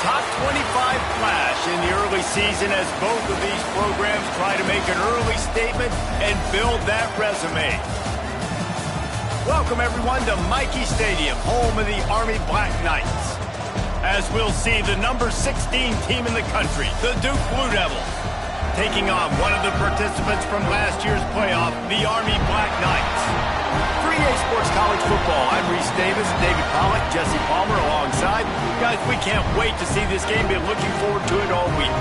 top 25 flash in the early season as both of these programs try to make an early statement and build that resume. Welcome, everyone, to Michie Stadium, home of the Army Black Knights. As we'll see, the number 16 team in the country, the Duke Blue Devils, taking on one of the participants from last year's playoff, the Army Black Knights. For EA Sports College Football, I'm Reese Davis, David Pollack, Jesse Palmer alongside. Guys, we can't wait to see this game. Been looking forward to it all week.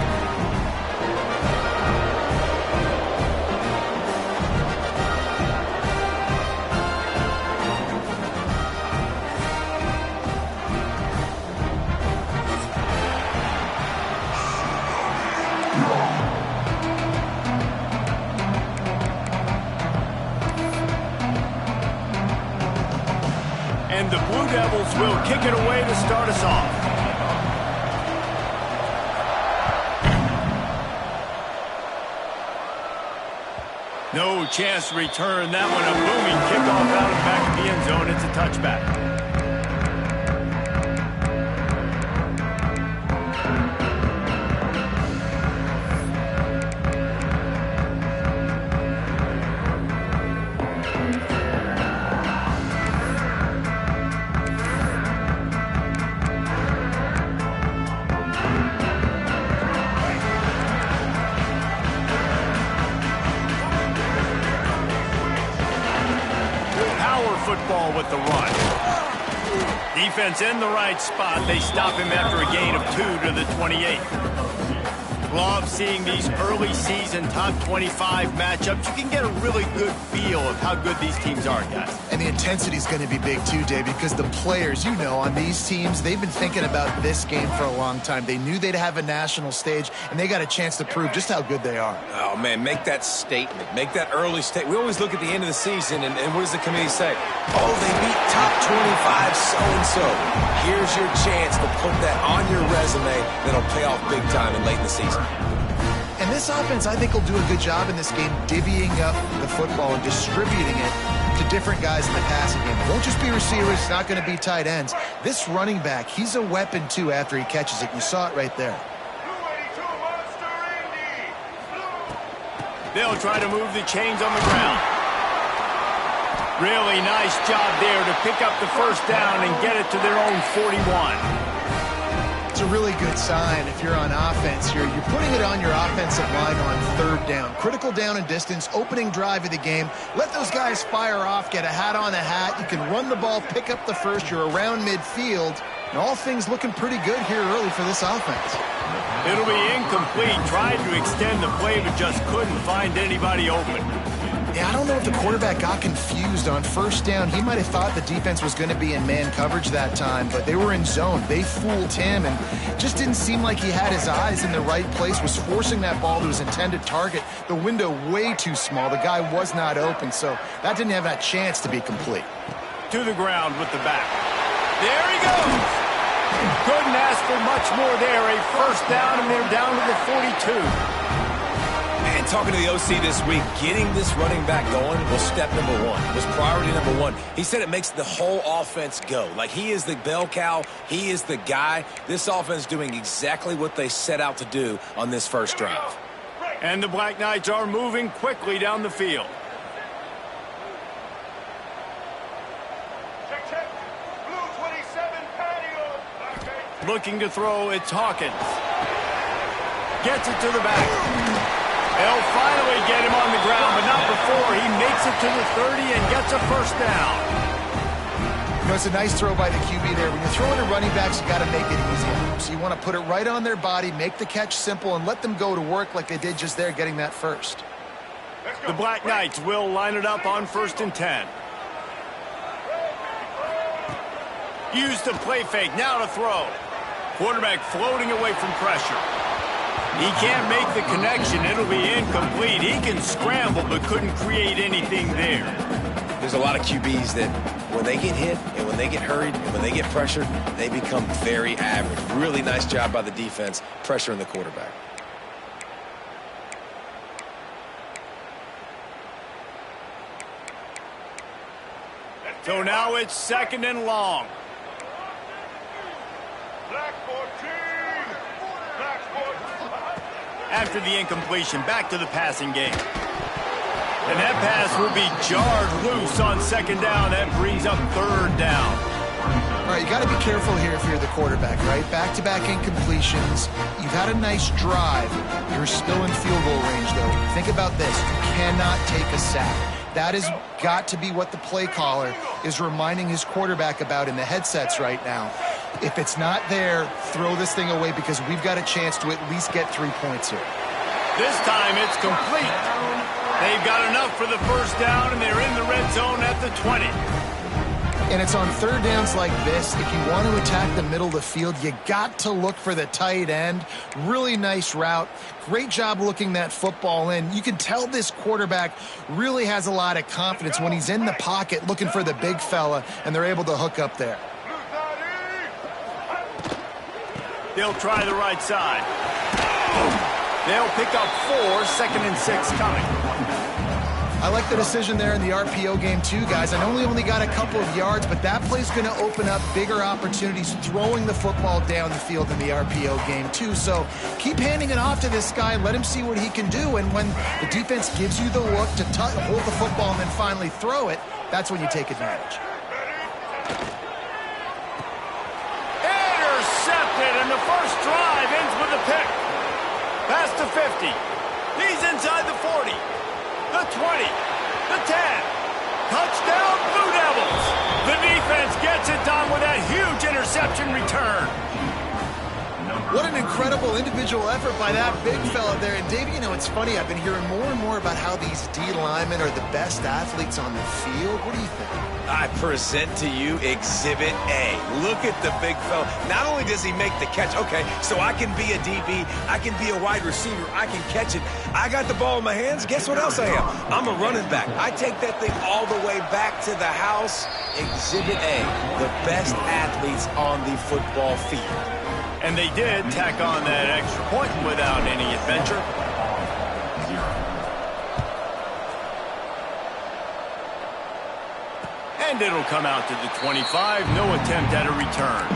And the Blue Devils will kick it away to start us off. No chance to return that one. A booming kickoff out of the back of the end zone. It's a touchback. Football with the run. Defense in the right spot. They stop him after a gain of 2 to the 28. Love seeing these early season top 25 matchups. You can get a really good feel of how good these teams are, guys. And the intensity is going to be big too, Dave, because the players, you know, on these teams, they've been thinking about this game for a long time. They knew they'd have a national stage, and they got a chance to prove just how good they are. Oh, man, make that statement. Make that early statement. We always look at the end of the season, and what does the committee say? Oh, they beat top 25 so-and-so. Here's your chance to put that on your resume that'll pay off big time in late in the season. And this offense, I think, will do a good job in this game divvying up the football and distributing it to different guys in the passing game. It won't just be receivers. It's not going to be tight ends. This running back, he's a weapon, too, after he catches it. You saw it right there. They'll try to move the chains on the ground. Really nice job there to pick up the first down and get it to their own 41. It's a really good sign if you're on offense. You're putting it on your offensive line on third down. Critical down and distance, opening drive of the game. Let those guys fire off, get a hat on a hat. You can run the ball, pick up the first. You're around midfield. And all things looking pretty good here early for this offense. It'll be incomplete. Tried to extend the play, but just couldn't find anybody open. Yeah, I don't know if the quarterback got confused on first down. He might have thought the defense was going to be in man coverage that time, but they were in zone. They fooled him, and just didn't seem like he had his eyes in the right place, was forcing that ball to his intended target. The window way too small. The guy was not open, so that didn't have that chance to be complete. To the ground with the back. There he goes. Couldn't ask for much more there. A first down, and they're down to the 42. And talking to the OC this week, getting this running back going was step number one, was priority number one. He said it makes the whole offense go. Like, he is the bell cow. He is the guy. This offense doing exactly what they set out to do on this first drive. And the Black Knights are moving quickly down the field. Looking to throw, it's Hawkins. Gets it to the back. They'll finally get him on the ground, but not before. He makes it to the 30 and gets a first down. You know, it's a nice throw by the QB there. When you're throwing to running backs, you got to make it easy. So you want to put it right on their body, make the catch simple, and let them go to work like they did just there, getting that first. The Black Knights will line it up on 1st and 10. Use the play fake, now to throw. Quarterback floating away from pressure. He can't make the connection. It'll be incomplete. He can scramble, but couldn't create anything there. There's a lot of QBs that when they get hit and when they get hurried and when they get pressured, they become very average. Really nice job by the defense, pressuring the quarterback. So now it's 2nd and long. Black 14. After the incompletion, back to the passing game. And that pass will be jarred loose on second down. That brings up third down. All right, you got to be careful here if you're the quarterback, right? Back-to-back incompletions. You've had a nice drive. You're still in field goal range, though. Think about this. You cannot take a sack. That has got to be what the play caller is reminding his quarterback about in the headsets right now. If it's not there, throw this thing away because we've got a chance to at least get 3 points here. This time it's complete. They've got enough for the first down, and they're in the red zone at the 20. And it's on third downs like this. If you want to attack the middle of the field, you got to look for the tight end. Really nice route. Great job looking that football in. You can tell this quarterback really has a lot of confidence when he's in the pocket looking for the big fella, and they're able to hook up there. They'll try the right side. They'll pick up 4, 2nd and 6 coming. I like the decision there in the RPO game too, guys. I know we only got a couple of yards, but that play's going to open up bigger opportunities throwing the football down the field in the RPO game too. So keep handing it off to this guy. Let him see what he can do. And when the defense gives you the look to hold the football and then finally throw it, that's when you take advantage. Intercepted, and the first drive ends with a pick. Past the 50. He's inside the 40. The 20, the 10, touchdown Blue Devils. The defense gets it done with that huge interception return. What an incredible individual effort by that big fella there. And Dave, you know, it's funny, I've been hearing more and more about how these D linemen are the best athletes on the field. What do you think? I present to you Exhibit A. Look at the big fella. Not only does he make the catch, okay, so I can be a DB, I can be a wide receiver, I can catch it. I got the ball in my hands. Guess what else I am? I'm a running back. I take that thing all the way back to the house. Exhibit A, the best athletes on the football field. And they did tack on that extra point without any adventure. And it'll come out to the 25. No attempt at a return.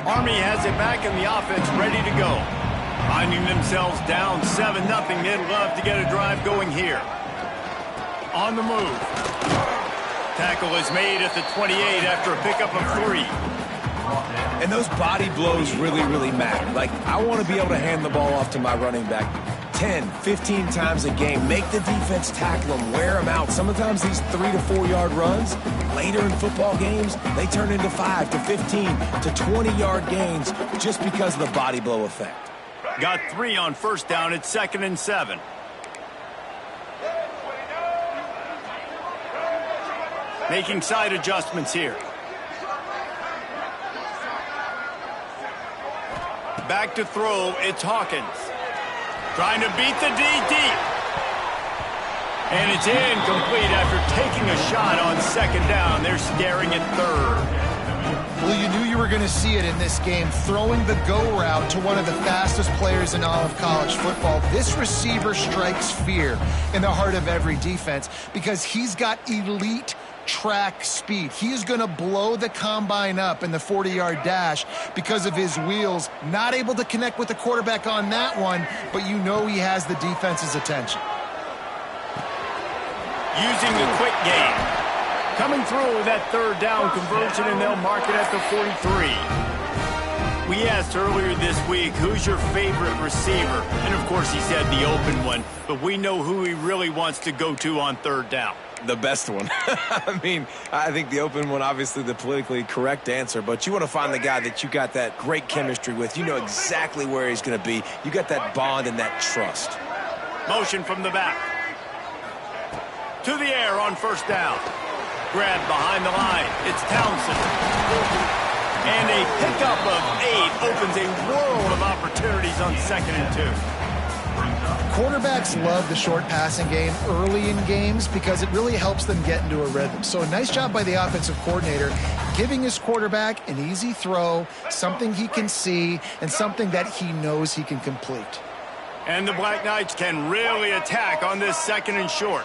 Army has it back and the offense ready to go. Finding themselves down 7-0. They'd love to get a drive going here. On the move. Tackle is made at the 28 after a pickup of 3. And those body blows really, really matter. Like, I want to be able to hand the ball off to my running back 10, 15 times a game. Make the defense tackle them, wear them out. Sometimes these 3 to 4 yard runs, later in football games, they turn into 5 to 15 to 20 yard gains just because of the body blow effect. Got 3 on first down. It's 2nd and 7. Making side adjustments here. Back to throw. It's Hawkins. Trying to beat the D deep. And it's incomplete after taking a shot on second down. They're staring at third. Well, you knew you were going to see it in this game, throwing the go route to one of the fastest players in all of college football. This receiver strikes fear in the heart of every defense because he's got elite track speed. He is going to blow the combine up in the 40-yard dash because of his wheels. Not able to connect with the quarterback on that one, but you know he has the defense's attention. Using the quick game. Coming through that third down conversion, and they'll mark it at the 43. We asked earlier this week, who's your favorite receiver? And, of course, he said the open one, but we know who he really wants to go to on third down. The best one. I mean, I think the open one, obviously the politically correct answer, but you want to find the guy that you got that great chemistry with. You know exactly where he's going to be. You got that bond and that trust. Motion from the back. To the air on first down. Grab behind the line. It's Townsend. And a pickup of 8 opens a world of opportunities on 2nd and 2. Quarterbacks love the short passing game early in games because it really helps them get into a rhythm. So a nice job by the offensive coordinator giving his quarterback an easy throw, something he can see, and something that he knows he can complete. And the Black Knights can really attack on this 2nd and short.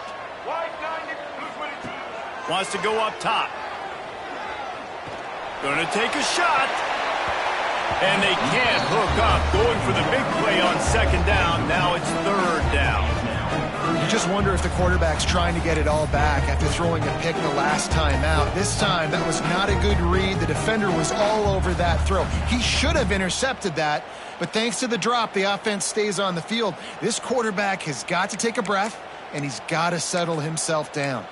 Wants to go up top. Going to take a shot. And they can't hook up. Going for the big play on 2nd down. Now it's 3rd down. You just wonder if the quarterback's trying to get it all back after throwing a pick the last time out. This time, that was not a good read. The defender was all over that throw. He should have intercepted that, but thanks to the drop, the offense stays on the field. This quarterback has got to take a breath, and he's got to settle himself down.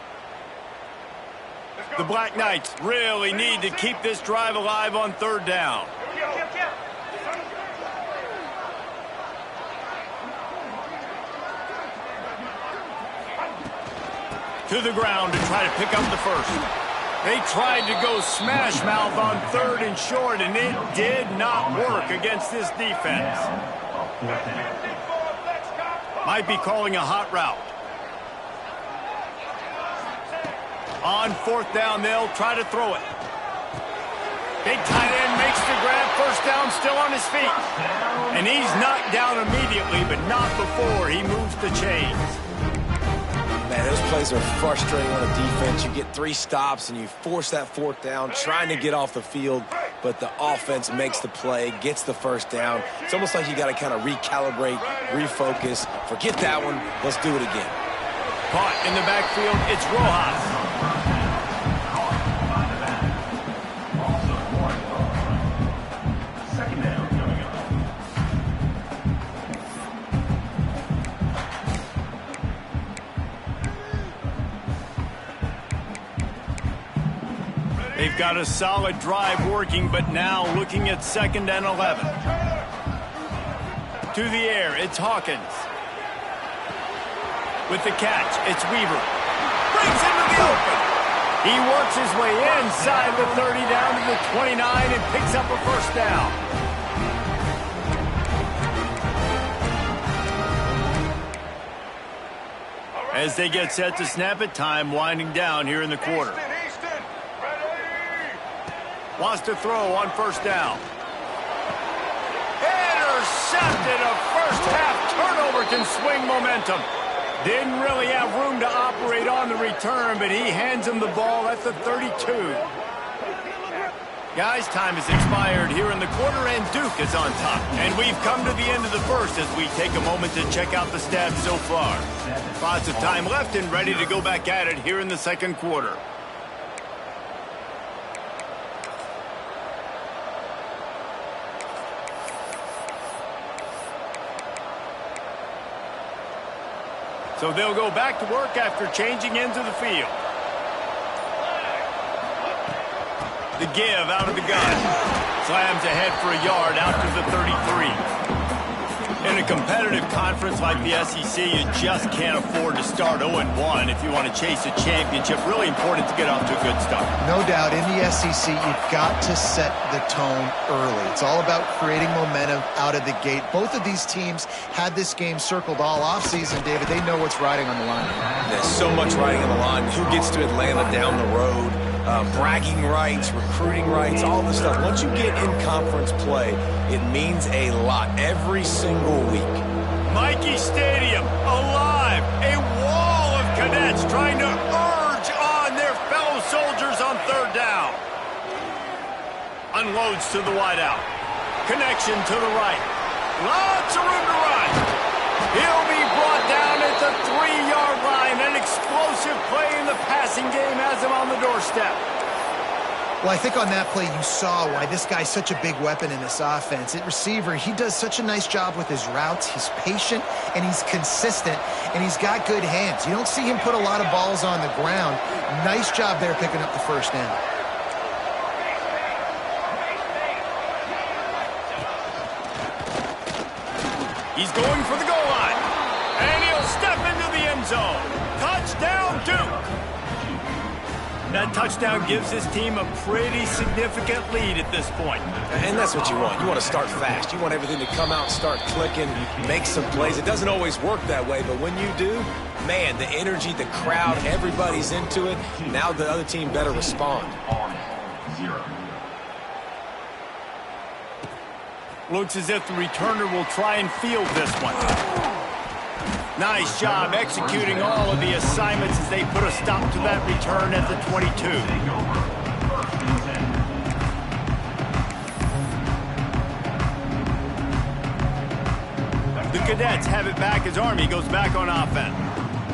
The Black Knights really need to keep this drive alive on 3rd down. To the ground to try to pick up the first. They tried to go smash mouth on 3rd and short, and it did not work against this defense. Might be calling a hot route. On 4th down, they'll try to throw it. Big tight end makes the grab. 1st down, still on his feet. And he's knocked down immediately, but not before he moves the chains. Man, those plays are frustrating on a defense. You get 3 stops and you force that 4th down, trying to get off the field, but the offense makes the play, gets the 1st down. It's almost like you got to kind of recalibrate, refocus. Forget that one. Let's do it again. Caught in the backfield. It's Rojas. They've got a solid drive working, but now looking at 2nd and 11. To the air, it's Hawkins. With the catch, it's Weaver. Brings into the open. He works his way inside the 30 down to the 29 and picks up a 1st down. As they get set to snap it, time winding down here in the quarter. Wants to throw on 1st down. Intercepted. A 1st half turnover can swing momentum. Didn't really have room to operate on the return, but he hands him the ball at the 32. Guys, time has expired here in the quarter, and Duke is on top. And we've come to the end of the 1st as we take a moment to check out the stats so far. Lots of time left and ready to go back at it here in the 2nd quarter. So they'll go back to work after changing into the field. The give out of the gun. Slams ahead for a yard out to the 33. In a competitive conference like the SEC, you just can't afford to start 0-1 if you want to chase a championship. Really important to get off to a good start. No doubt, in the SEC, you've got to set the tone early. It's all about creating momentum out of the gate. Both of these teams had this game circled all offseason, David. They know what's riding on the line. There's so much riding on the line. Who gets to Atlanta down the road? Bragging rights, recruiting rights, all this stuff. Once you get in conference play, it means a lot every single week. Michie Stadium, alive. A wall of cadets trying to urge on their fellow soldiers on 3rd down. Unloads to the wideout. Connection to the right. Lots of room to run. He'll be brought down at the 3-yard line. An explosive play in the passing game has him on the doorstep. Well, I think on that play you saw why this guy's such a big weapon in this offense. At receiver, he does such a nice job with his routes. He's patient, and he's consistent, and he's got good hands. You don't see him put a lot of balls on the ground. Nice job there picking up the 1st down. He's going for the goal line. And he'll step into the end zone. Touchdown, Duke. That touchdown gives his team a pretty significant lead at this point. And that's what you want. You want to start fast. You want everything to come out, start clicking, make some plays. It doesn't always work that way, but when you do, man, the energy, the crowd, everybody's into it. Now the other team better respond. Looks as if the returner will try and field this one. Nice job executing all of the assignments as they put a stop to that return at the 22. The Cadets have it back as Army goes back on offense.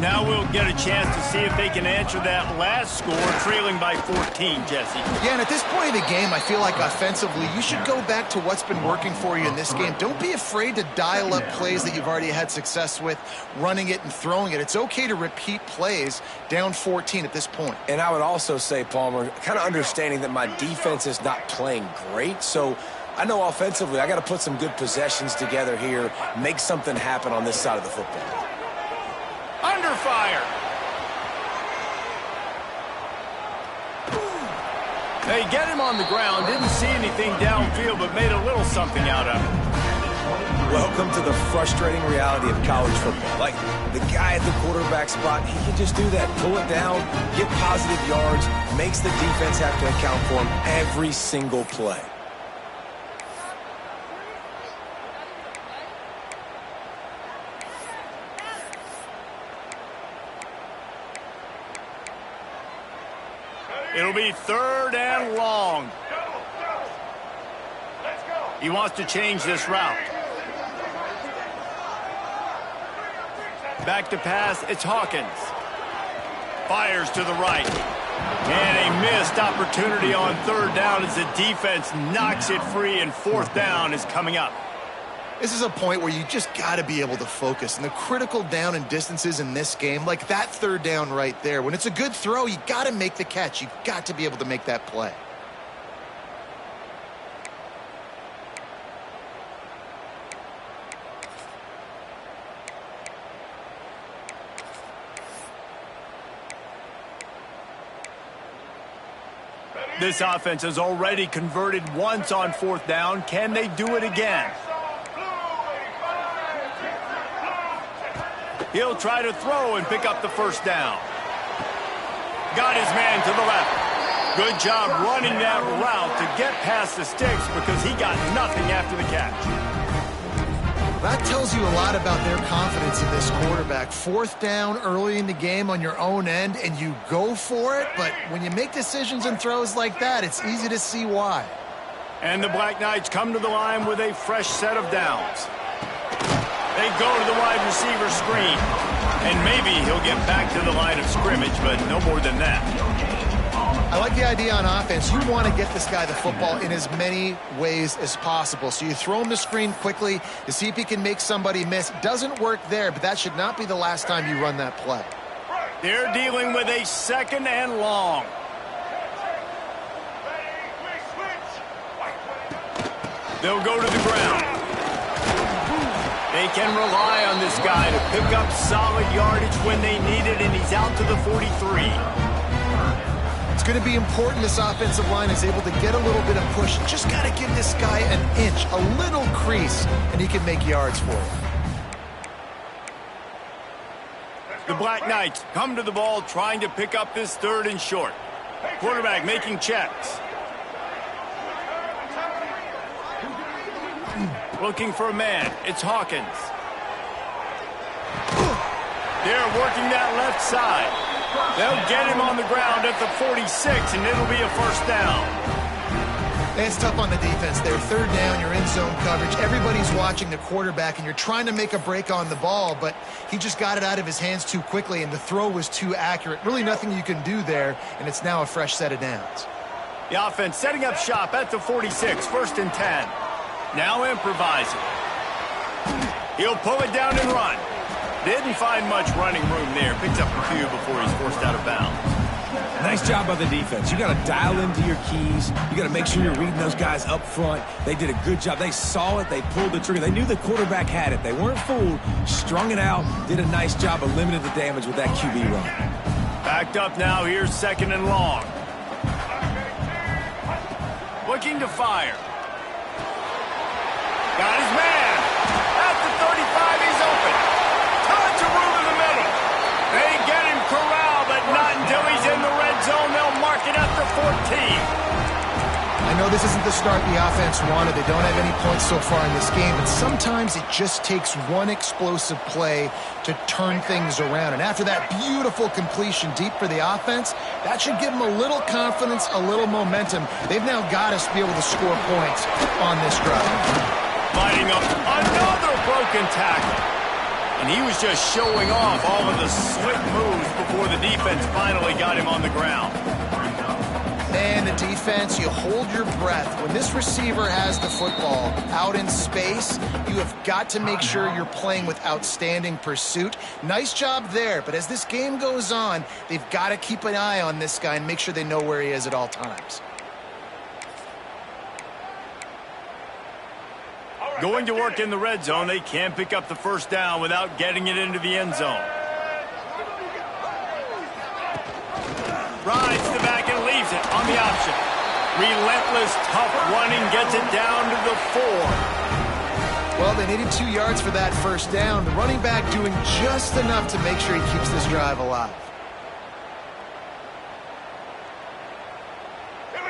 Now we'll get a chance to see if they can answer that last score, trailing by 14, Jesse. Yeah, and at this point of the game, I feel like offensively, you should go back to what's been working for you in this game. Don't be afraid to dial up plays that you've already had success with, running it and throwing it. It's okay to repeat plays down 14 at this point. And I would also say, Palmer, kind of understanding that my defense is not playing great, so I know offensively I got to put some good possessions together here, make something happen on this side of the football. Under fire. They get him on the ground. Didn't see anything downfield, but made a little something out of it. Welcome to the frustrating reality of college football. Like, the guy at the quarterback spot, he can just do that. Pull it down, get positive yards, makes the defense have to account for him every single play. It'll be 3rd and long. He wants to change this route. Back to pass, it's Hawkins. Fires to the right. And a missed opportunity on 3rd down as the defense knocks it free, and 4th down is coming up. This is a point where you just got to be able to focus. And the critical down and distances in this game, like that 3rd down right there, when it's a good throw, you got to make the catch. You got to be able to make that play. This offense has already converted once on 4th down. Can they do it again? He'll try to throw and pick up the 1st down. Got his man to the left. Good job running that route to get past the sticks because he got nothing after the catch. That tells you a lot about their confidence in this quarterback. 4th down early in the game on your own end, and you go for it, but when you make decisions and throws like that, it's easy to see why. And the Black Knights come to the line with a fresh set of downs. They go to the wide receiver screen. And maybe he'll get back to the line of scrimmage, but no more than that. I like the idea on offense. You want to get this guy the football in as many ways as possible. So you throw him the screen quickly to see if he can make somebody miss. Doesn't work there, but that should not be the last time you run that play. They're dealing with a 2nd and long. They'll go to the ground. They can rely on this guy to pick up solid yardage when they need it, and he's out to the 43. It's going to be important this offensive line is able to get a little bit of push. Just got to give this guy an inch, a little crease, and he can make yards for you. The Black Knights come to the ball trying to pick up this 3rd and short. Quarterback making checks. Looking for a man. It's Hawkins. They're working that left side. They'll get him on the ground at the 46, and it'll be a 1st down. It's tough on the defense there. 3rd down, you're in zone coverage. Everybody's watching the quarterback, and you're trying to make a break on the ball, but he just got it out of his hands too quickly, and the throw was too accurate. Really nothing you can do there, and it's now a fresh set of downs. The offense setting up shop at the 46, 1st and 10. Now improvising. He'll pull it down and run. Didn't find much running room there. Picks up a few before he's forced out of bounds. Nice job by the defense. You got to dial into your keys. You got to make sure you're reading those guys up front. They did a good job. They saw it. They pulled the trigger. They knew the quarterback had it. They weren't fooled. Strung it out. Did a nice job of limiting the damage with that QB run. Backed up now. Here's 2nd and long. Looking to fire. Got his man. At the 35, he's open. Tons of room in the middle. They get him corralled, but not until he's in the red zone. They'll mark it at the 14. I know this isn't the start the offense wanted. They don't have any points so far in this game, but sometimes it just takes one explosive play to turn things around. And after that beautiful completion deep for the offense, that should give them a little confidence, a little momentum. They've now got us to be able to score points on this drive. Lining up another broken tackle. And he was just showing off all of the slick moves before the defense finally got him on the ground. Man, the defense, you hold your breath. When this receiver has the football out in space, you have got to make sure you're playing with outstanding pursuit. Nice job there, but as this game goes on, they've got to keep an eye on this guy and make sure they know where he is at all times. Going to work in the red zone, they can't pick up the first down without getting it into the end zone. Rides the back and leaves it on the option. Relentless, tough running, gets it down to the 4. Well, they needed 2 yards for that first down. The running back doing just enough to make sure he keeps this drive alive.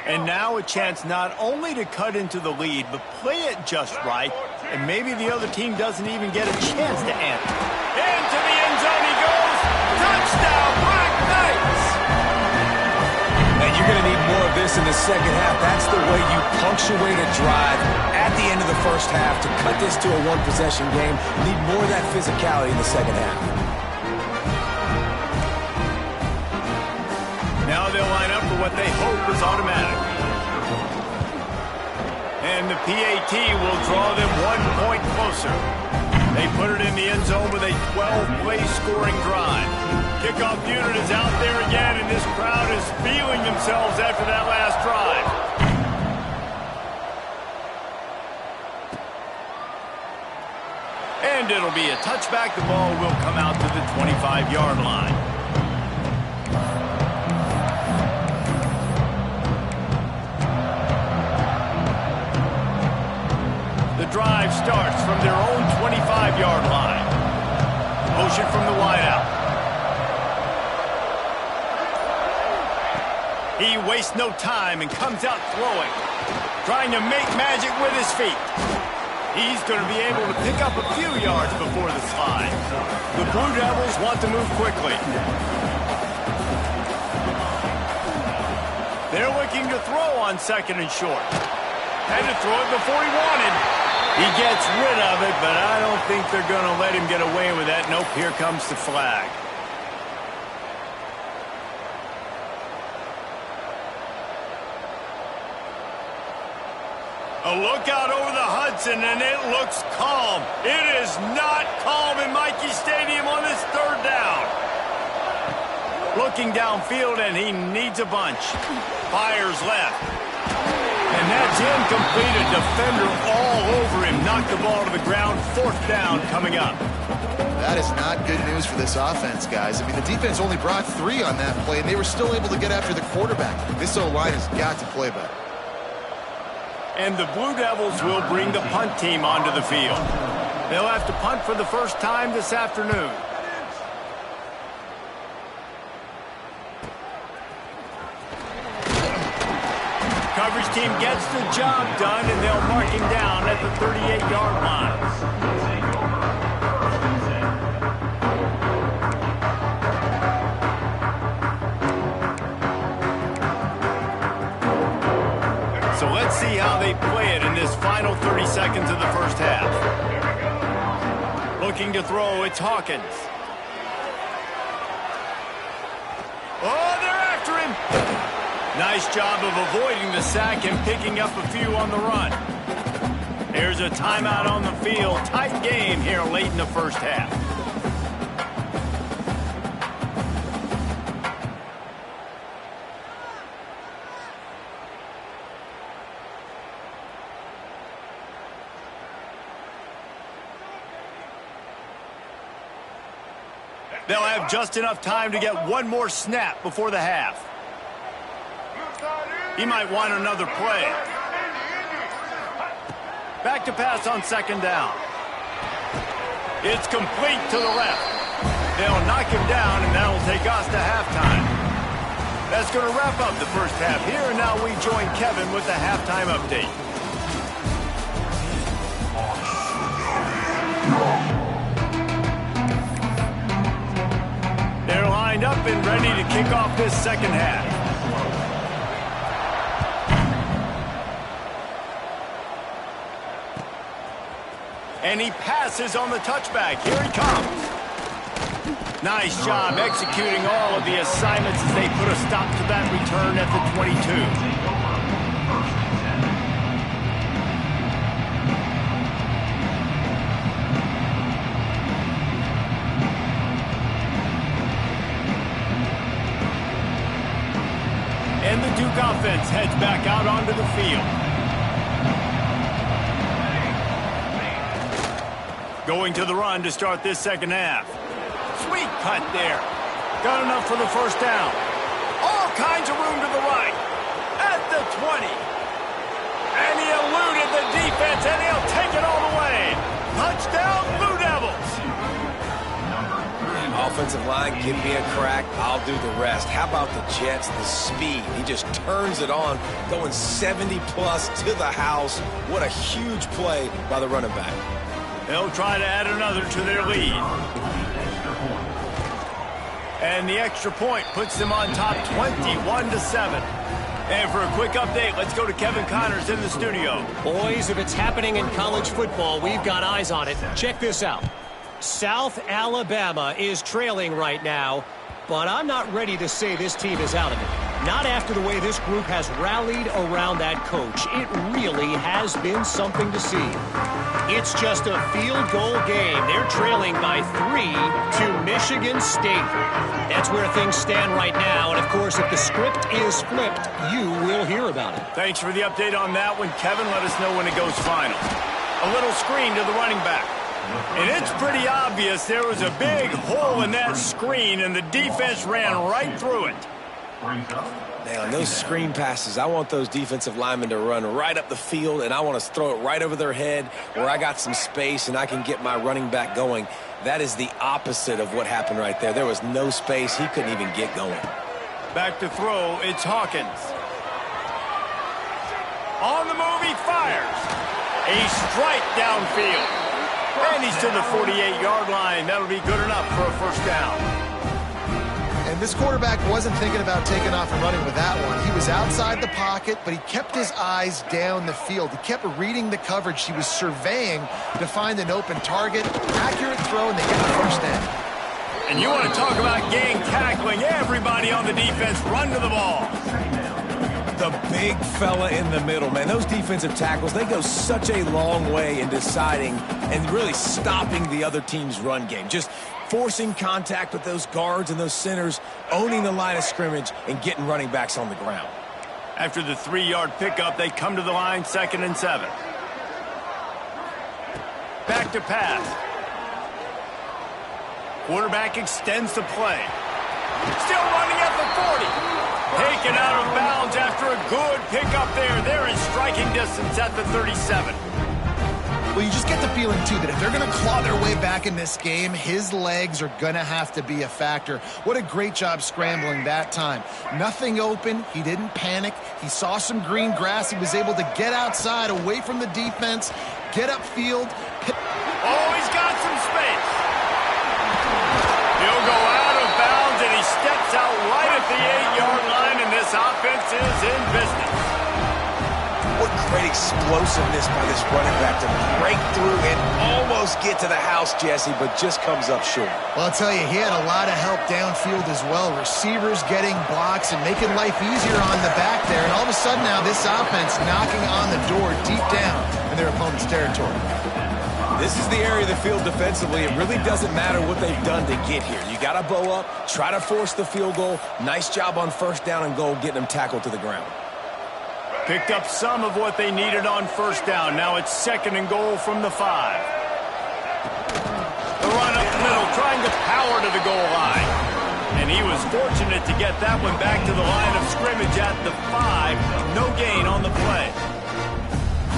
And now a chance not only to cut into the lead, but play it just right, and maybe the other team doesn't even get a chance to answer. Into the end zone he goes. Touchdown, Black Knights! And you're going to need more of this in the second half. That's the way you punctuate a drive at the end of the first half. To cut this to a one-possession game, you need more of that physicality in the second half. Now they'll line up for what they hope is automatic. And the PAT will draw them 1 point closer. They put it in the end zone with a 12-play scoring drive. Kickoff unit is out there again, and this crowd is feeling themselves after that last drive. And it'll be a touchback. The ball will come out to the 25-yard line. Drive starts from their own 25-yard line. Motion from the wideout. He wastes no time and comes out throwing, trying to make magic with his feet. He's going to be able to pick up a few yards before the slide. The Blue Devils want to move quickly. They're looking to throw on second and short. Had to throw it before he wanted. He gets rid of it, but I don't think they're going to let him get away with that. Nope, here comes the flag. A look out over the Hudson, and it looks calm. It is not calm in Michie Stadium on this third down. Looking downfield, and he needs a bunch. Fires left. And that's incomplete. A defender all over him. Knocked the ball to the ground. Fourth down coming up. That is not good news for this offense, guys. I mean, the defense only brought 3 on that play, and they were still able to get after the quarterback. This O-line has got to play better. And the Blue Devils will bring the punt team onto the field. They'll have to punt for the first time this afternoon. Coverage team gets the job done, and they'll mark him down at the 38-yard line. So let's see how they play it in this final 30 seconds of the first half. Looking to throw, it's Hawkins. Oh, they're after him! Nice job of avoiding the sack and picking up a few on the run. There's a timeout on the field. Tight game here late in the first half. They'll have just enough time to get one more snap before the half. He might want another play. Back to pass on second down. It's complete to the left. They'll knock him down, and that'll take us to halftime. That's going to wrap up the first half here, and now we join Kevin with the halftime update. They're lined up and ready to kick off this second half. And he passes on the touchback. Here he comes. Nice job executing all of the assignments as they put a stop to that return at the 22. And the Duke offense heads back out onto the field. Going to the run to start this second half. Sweet cut there. Got enough for the first down. All kinds of room to the right. At the 20. And he eluded the defense, and he'll take it all the way. Touchdown, Blue Devils. Offensive line, give me a crack. I'll do the rest. How about the Jets, the speed? He just turns it on, going 70-plus to the house. What a huge play by the running back. They'll try to add another to their lead. And the extra point puts them on top 21-7. And for a quick update, let's go to Kevin Connors in the studio. Boys, if it's happening in college football, we've got eyes on it. Check this out. South Alabama is trailing right now, but I'm not ready to say this team is out of it. Not after the way this group has rallied around that coach. It really has been something to see. It's just a field goal game. They're trailing by 3 to Michigan State. That's where things stand right now. And, of course, if the script is flipped, you will hear about it. Thanks for the update on that one, Kevin. Let us know when it goes final. A little screen to the running back. And it's pretty obvious there was a big hole in that screen, and the defense ran right through it. Now, on those screen passes, I want those defensive linemen to run right up the field, and I want to throw it right over their head where I got some space and I can get my running back going. That is the opposite of what happened right there. There was no space. He couldn't even get going. Back to throw, it's Hawkins. On the move, he fires. A strike downfield. And he's to the 48-yard line. That'll be good enough for a first down. And this quarterback wasn't thinking about taking off and running with that one. He was outside the pocket, but he kept his eyes down the field. He kept reading the coverage. He was surveying to find an open target. Accurate throw, and they get the first down. And you want to talk about gang tackling. Everybody on the defense run to the ball. The big fella in the middle, man. Those defensive tackles, they go such a long way in deciding and really stopping the other team's run game. Just forcing contact with those guards and those centers, owning the line of scrimmage, and getting running backs on the ground. After the 3-yard pickup, they come to the line, 2nd and 7. Back to pass. Quarterback extends the play. Still running at the 40. Taken out of bounds after a good pickup there. They're in striking distance at the 37. Well, you just get the feeling, too, that if they're going to claw their way back in this game, his legs are going to have to be a factor. What a great job scrambling that time. Nothing open. He didn't panic. He saw some green grass. He was able to get outside, away from the defense, get upfield. Oh, he's got some space. He'll go out of bounds, and he steps out right at the 8-yard line, and this offense is in business. What great explosiveness by this running back to break through and almost get to the house, Jesse, but just comes up short. Well, I'll tell you, he had a lot of help downfield as well. Receivers getting blocks and making life easier on the back there. And all of a sudden now this offense knocking on the door deep down in their opponent's territory. This is the area of the field defensively. It really doesn't matter what they've done to get here. You got to bow up, try to force the field goal. Nice job on first down and goal, getting them tackled to the ground. Picked up some of what they needed on first down. Now it's 2nd and goal from the 5. The run up middle, trying to power to the goal line. And he was fortunate to get that one back to the line of scrimmage at the 5. No gain on the play.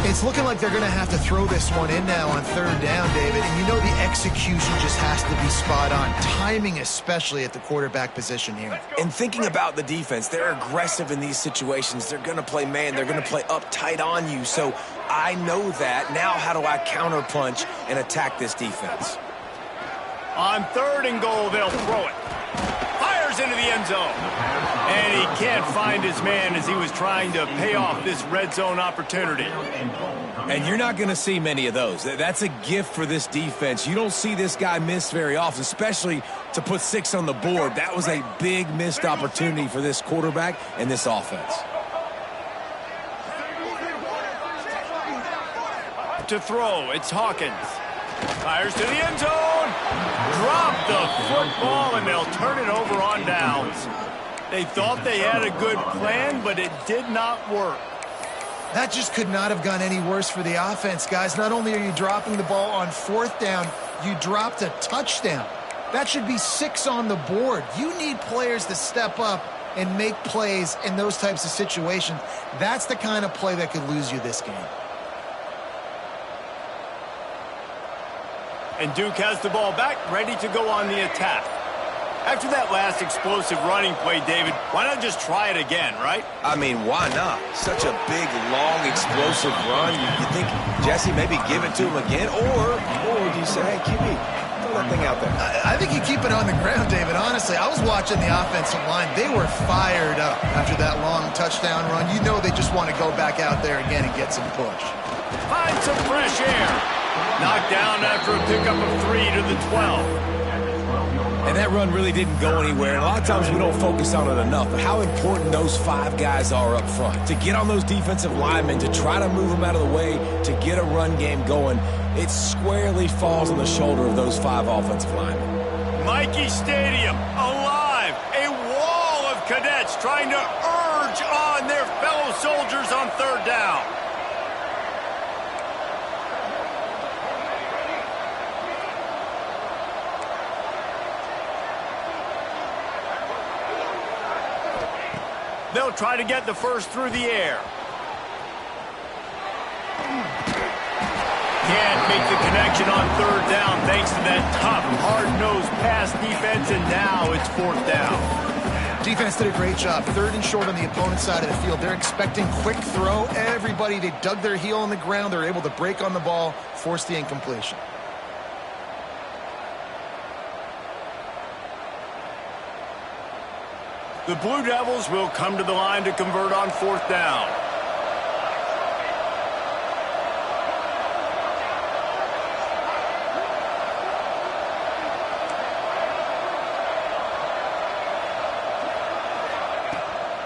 It's looking like they're going to have to throw this one in now on third down, David. And you know the execution just has to be spot on. Timing especially at the quarterback position here. And thinking about the defense, they're aggressive in these situations. They're going to play man. They're going to play up tight on you. So I know that. Now how do I counterpunch and attack this defense? On third and goal, they'll throw it. Fires into the end zone. And he can't find his man as he was trying to pay off this red zone opportunity. And you're not going to see many of those. That's a gift for this defense. You don't see this guy miss very often, especially to put 6 on the board. That was a big missed opportunity for this quarterback and this offense. To throw, it's Hawkins. Fires to the end zone. Drop the football, and they'll turn it over on downs. They thought they had a good plan, but it did not work. That just could not have gone any worse for the offense, guys. Not only are you dropping the ball on fourth down, you dropped a touchdown. That should be 6 on the board. You need players to step up and make plays in those types of situations. That's the kind of play that could lose you this game. And Duke has the ball back, ready to go on the attack. After that last explosive running play, David, why not just try it again, right? I mean, why not? Such a big, long, explosive run. You think, Jesse, maybe give it to him again? Or do you say, hey, QB, throw that thing out there? I think you keep it on the ground, David. Honestly, I was watching the offensive line. They were fired up after that long touchdown run. You know they just want to go back out there again and get some push. Find some fresh air. Knocked down after a pickup of 3 to the 12. And that run really didn't go anywhere. And a lot of times we don't focus on it enough. But how important those 5 guys are up front. To get on those defensive linemen, to try to move them out of the way, to get a run game going, it squarely falls on the shoulder of those 5 offensive linemen. Michie Stadium, alive. A wall of cadets trying to urge on their fellow soldiers on third down. They'll try to get the first through the air. Can't make the connection on third down thanks to that tough, hard-nosed pass defense, and now it's fourth down. Defense did a great job. Third and short on the opponent's side of the field. They're expecting quick throw. Everybody, they dug their heel on the ground. They're able to break on the ball, force the incompletion. The Blue Devils will come to the line to convert on fourth down.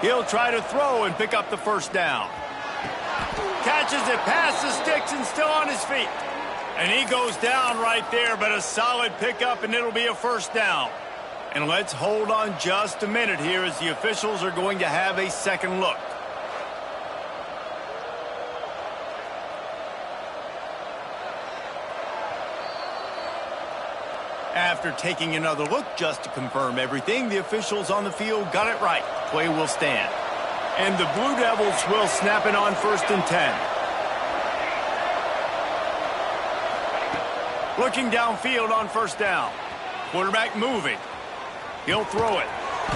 He'll try to throw and pick up the first down. Catches it past the sticks and still on his feet. And he goes down right there, but a solid pickup, and it'll be a first down. And let's hold on just a minute here as the officials are going to have a second look. After taking another look just to confirm everything, the officials on the field got it right. Play will stand. And the Blue Devils will snap it on first and 10. Looking downfield on first down. Quarterback moving. He'll throw it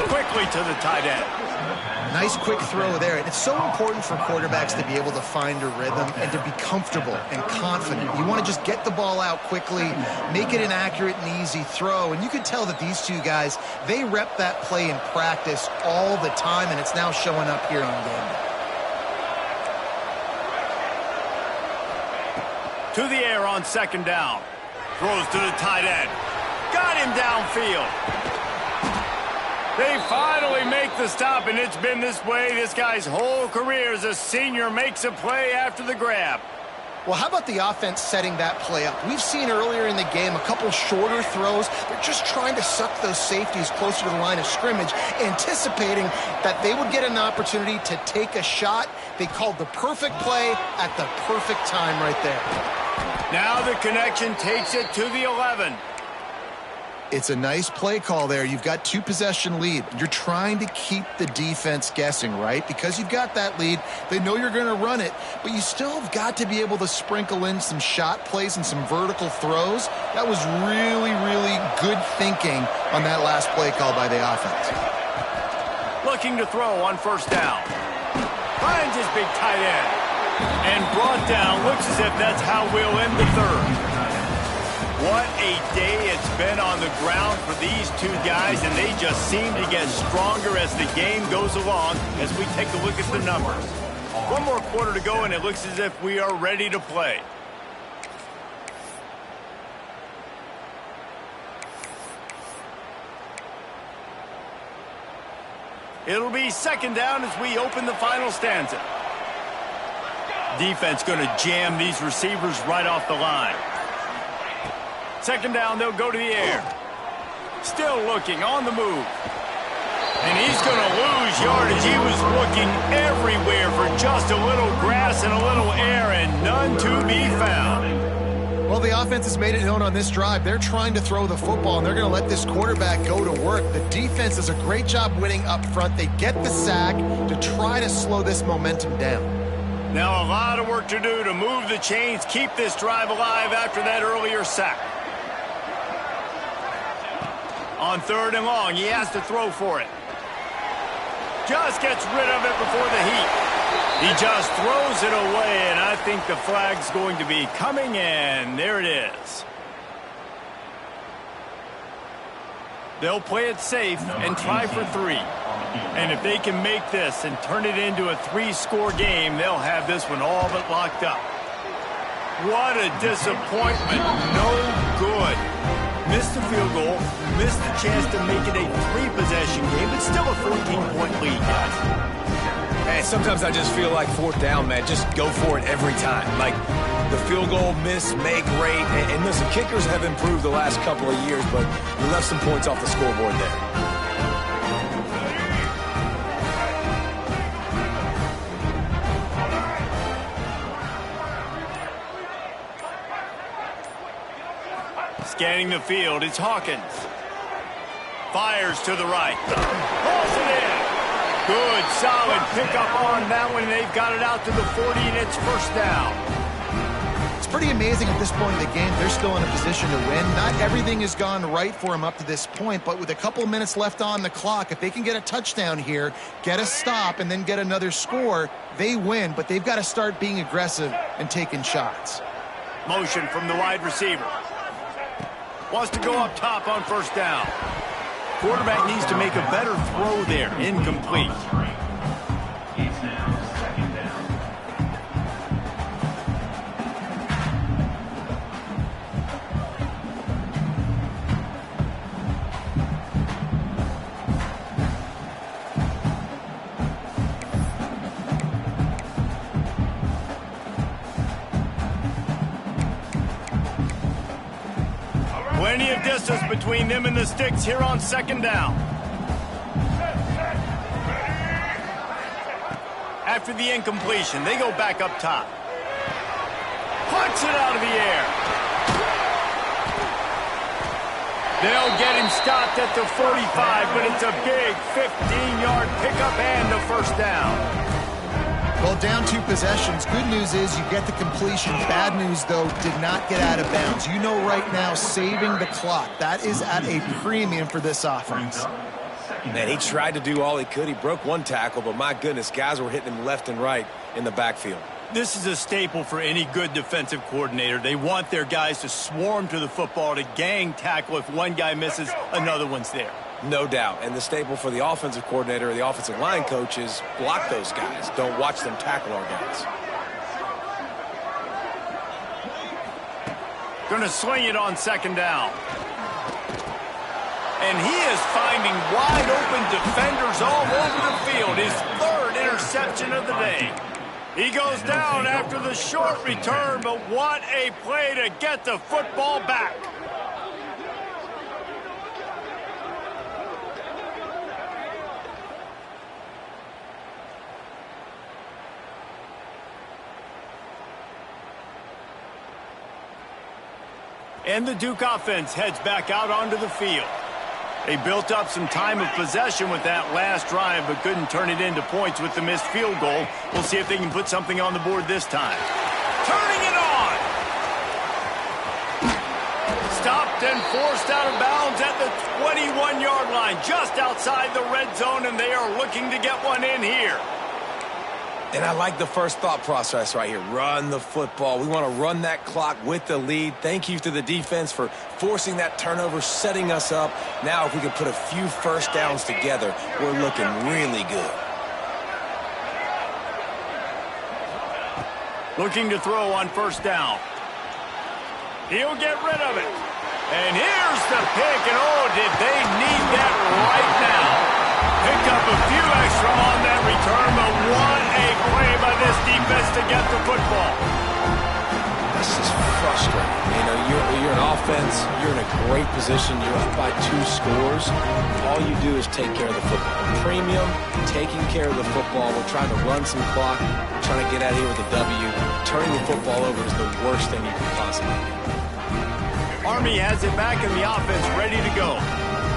quickly to the tight end. Nice quick throw there. And it's so important for quarterbacks to be able to find a rhythm and to be comfortable and confident. You want to just get the ball out quickly, make it an accurate and easy throw. And you can tell that these 2 guys, they rep that play in practice all the time, and it's now showing up here on game day. To the air on second down. Throws to the tight end. Got him downfield. They finally make the stop, and it's been this way this guy's whole career as a senior makes a play after the grab. Well, how about the offense setting that play up? We've seen earlier in the game a couple shorter throws. They're just trying to suck those safeties closer to the line of scrimmage, anticipating that they would get an opportunity to take a shot. They called the perfect play at the perfect time right there. Now the connection takes it to the 11. It's a nice play call there. You've got 2-possession lead. You're trying to keep the defense guessing, right? Because you've got that lead, they know you're going to run it, but you still have got to be able to sprinkle in some shot plays and some vertical throws. That was really, really good thinking on that last play call by the offense. Looking to throw on first down. Finds his big tight end. And brought down. Looks as if that's how we'll end the third. What a day it's been on the ground for these two guys, and they just seem to get stronger as the game goes along as we take a look at the numbers. One more quarter to go, and it looks as if we are ready to play. It'll be second down as we open the final stanza. Defense going to jam these receivers right off the line. Second down, they'll go to the air. Still looking, on the move. And he's going to lose yardage. He was looking everywhere for just a little grass and a little air, and none to be found. Well, the offense has made it known on this drive. They're trying to throw the football, and they're going to let this quarterback go to work. The defense does a great job winning up front. They get the sack to try to slow this momentum down. Now a lot of work to do to move the chains, keep this drive alive after that earlier sack. On third and long, he has to throw for it. Just gets rid of it before the heat. He just throws it away, and I think the flag's going to be coming in. There it is. They'll play it safe and try for 3. And if they can make this and turn it into a 3-score game, they'll have this one all but locked up. What a disappointment. No good. Missed the field goal, missed the chance to make it a 3-possession game, but still a 14-point lead, guys. Hey, sometimes I just feel like fourth down, man. Just go for it every time. Like the field goal, miss, make, rate. And listen, kickers have improved the last couple of years, but we left some points off the scoreboard there. Scanning the field, it's Hawkins. Fires to the right. Pulls it in. Good, solid pickup on that one. They've got it out to the 40, and it's first down. It's pretty amazing at this point in the game. They're still in a position to win. Not everything has gone right for them up to this point, but with a couple of minutes left on the clock, if they can get a touchdown here, get a stop, and then get another score, they win, but they've got to start being aggressive and taking shots. Motion from the wide receiver. Wants to go up top on first down. Quarterback needs to make a better throw there. Incomplete. Plenty of distance between them and the sticks here on second down. After the incompletion, they go back up top. Punts it out of the air. They'll get him stopped at the 45, but it's a big 15-yard pickup and a first down. Well, down 2 possessions. Good news is you get the completion. Bad news, though, did not get out of bounds. You know right now, saving the clock. That is at a premium for this offense. Man, he tried to do all he could. He broke one tackle, but my goodness, guys were hitting him left and right in the backfield. This is a staple for any good defensive coordinator. They want their guys to swarm to the football, to gang tackle. If one guy misses, another one's there. No doubt. And the staple for the offensive coordinator or the offensive line coach is block those guys. Don't watch them tackle our guys. Going to swing it on second down. And he is finding wide open defenders all over the field. His 3rd interception of the day. He goes down after the short return, but what a play to get the football back. And the Duke offense heads back out onto the field. They built up some time of possession with that last drive, but couldn't turn it into points with the missed field goal. We'll see if they can put something on the board this time. Turning it on! Stopped and forced out of bounds at the 21-yard line, just outside the red zone, and they are looking to get one in here. And I like the first thought process right here. Run the football. We want to run that clock with the lead. Thank you to the defense for forcing that turnover, setting us up. Now if we can put a few first downs together, we're looking really good. Looking to throw on first down. He'll get rid of it. And here's the pick, and oh, did they need that right now. Picked up a few extra on that return, but what a play by this defense to get the football. This is frustrating. You know, you're an offense, you're in a great position, you're up by 2 scores. All you do is take care of the football. Premium, taking care of the football. We're trying to run some clock. We're trying to get out of here with a W. Turning the football over is the worst thing you can possibly do. Army has it back in the offense, ready to go.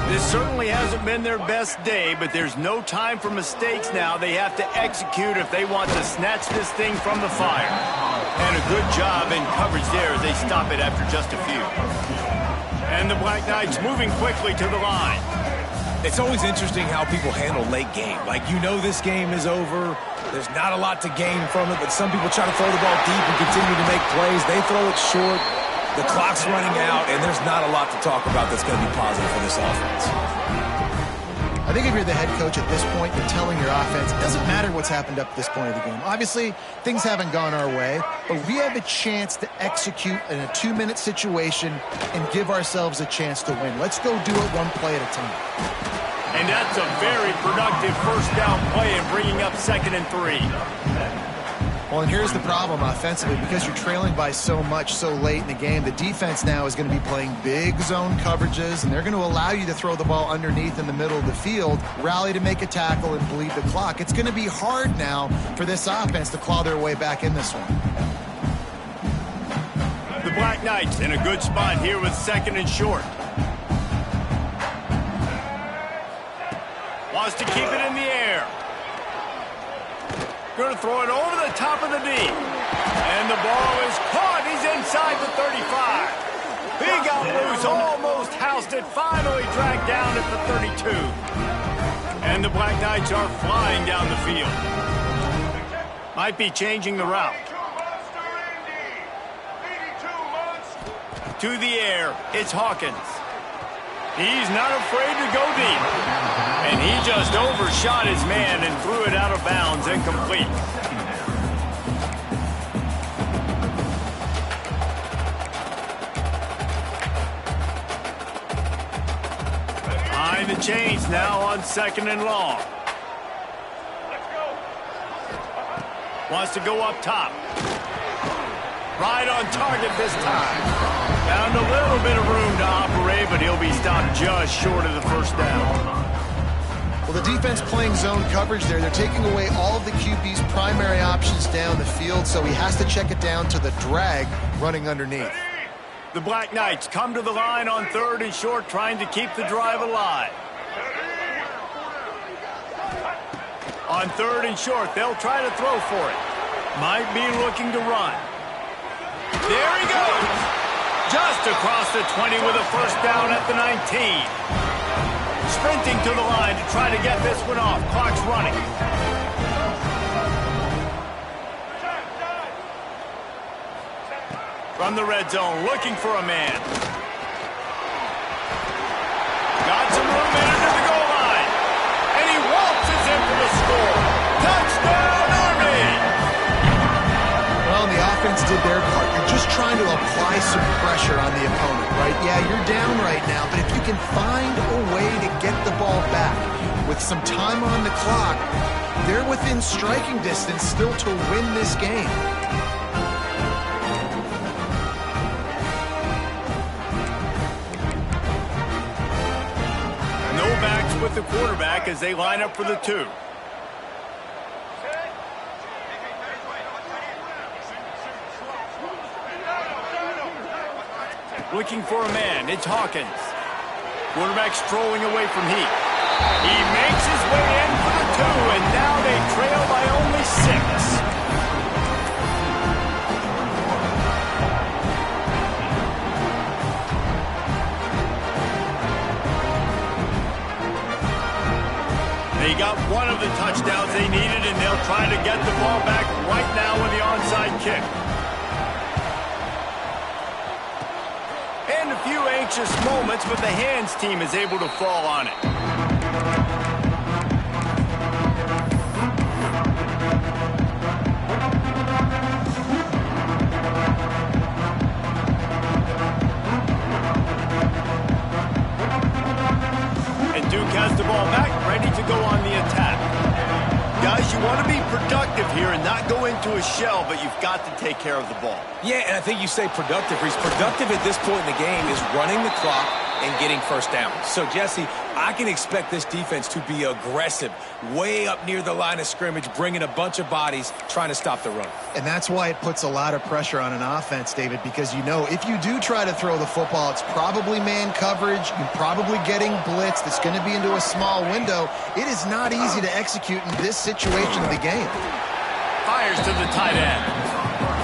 This certainly hasn't been their best day, but there's no time for mistakes now. They have to execute if they want to snatch this thing from the fire. And a good job in coverage there as they stop it after just a few. And the Black Knights moving quickly to the line. It's always interesting how people handle late game. Like, you know this game is over. There's not a lot to gain from it, but some people try to throw the ball deep and continue to make plays. They throw it short. The clock's running out, and there's not a lot to talk about that's going to be positive for this offense. I think if you're the head coach at this point, you're telling your offense, it doesn't matter what's happened up to this point of the game. Obviously, things haven't gone our way, but we have a chance to execute in a 2-minute situation and give ourselves a chance to win. Let's go do it one play at a time. And that's a very productive first down play and bringing up 2nd and 3. Well, and here's the problem offensively. Because you're trailing by so much so late in the game, the defense now is going to be playing big zone coverages, and they're going to allow you to throw the ball underneath in the middle of the field, rally to make a tackle, and bleed the clock. It's going to be hard now for this offense to claw their way back in this one. The Black Knights in a good spot here with 2nd and short. Wants to keep it in the air. Going to throw it over the top of the D. And the ball is caught. He's inside the 35. He got loose, almost housed it, finally dragged down at the 32. And the Black Knights are flying down the field. Might be changing the route. To the air, it's Hawkins. He's not afraid to go deep. And he just overshot his man and threw it out of bounds, incomplete. Behind the chains now on 2nd and long. Wants to go up top. Right on target this time. Found a little bit of room to operate, but he'll be stopped just short of the first down. Well, the defense playing zone coverage there. They're taking away all of the QB's primary options down the field, so he has to check it down to the drag running underneath. The Black Knights come to the line on 3rd and short, trying to keep the drive alive. On 3rd and short, they'll try to throw for it. Might be looking to run. There he goes. Just across the 20 with a first down at the 19. Sprinting to the line to try to get this one off. Clock's running. From the red zone, looking for a man. Got some room in under the goal line. And he waltzes in for the score. Touchdown, Army! Well, the offense did their part. You're just trying to apply some pressure on the opponent, right? Yeah, you're down right now, but if you can find a way to get the ball back with some time on the clock, they're within striking distance still to win this game. No backs with the quarterback as they line up for the 2. Looking for a man. It's Hawkins. Quarterback strolling away from Heat. He makes his way in for the 2, and now they trail by only 6. They got one of the touchdowns they needed, and they'll try to get the ball back right now with the onside kick. And a few anxious moments, but the hands team is able to fall on it. And Duke has the ball back, ready to go on the attack. Guys, you want to be productive here and not go into a shell, but you've got to take care of the ball. Yeah, and I think you say productive, Reese. Productive at this point in the game is running the clock and getting first down. So, Jesse, I can expect this defense to be aggressive, way up near the line of scrimmage, bringing a bunch of bodies, trying to stop the run. And that's why it puts a lot of pressure on an offense, David, because you know if you do try to throw the football, it's probably man coverage. You're probably getting blitz that's going to be into a small window. It is not easy to execute in this situation of the game. Fires to the tight end.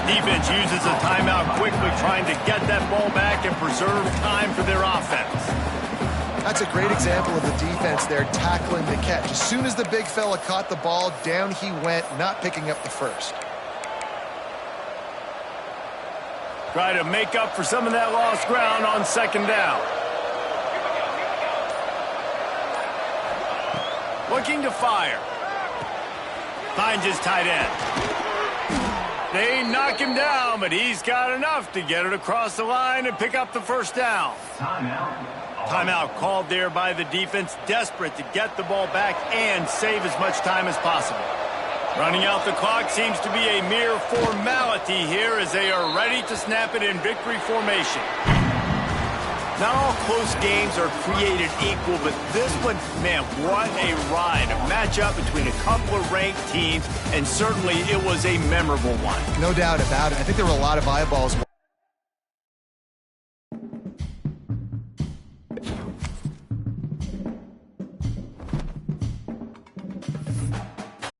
Defense uses a timeout quickly, trying to get that ball back and preserve time for their offense. That's a great example of the defense there tackling the catch. As soon as the big fella caught the ball, down he went, not picking up the first. Try to make up for some of that lost ground on second down. Looking to fire. Finds his tight end. They knock him down, but he's got enough to get it across the line and pick up the first down. Timeout called there by the defense, desperate to get the ball back and save as much time as possible. Running out the clock seems to be a mere formality here as they are ready to snap it in victory formation. Not all close games are created equal, but this one, man, what a ride. A matchup between a couple of ranked teams, and certainly it was a memorable one. No doubt about it. I think there were a lot of eyeballs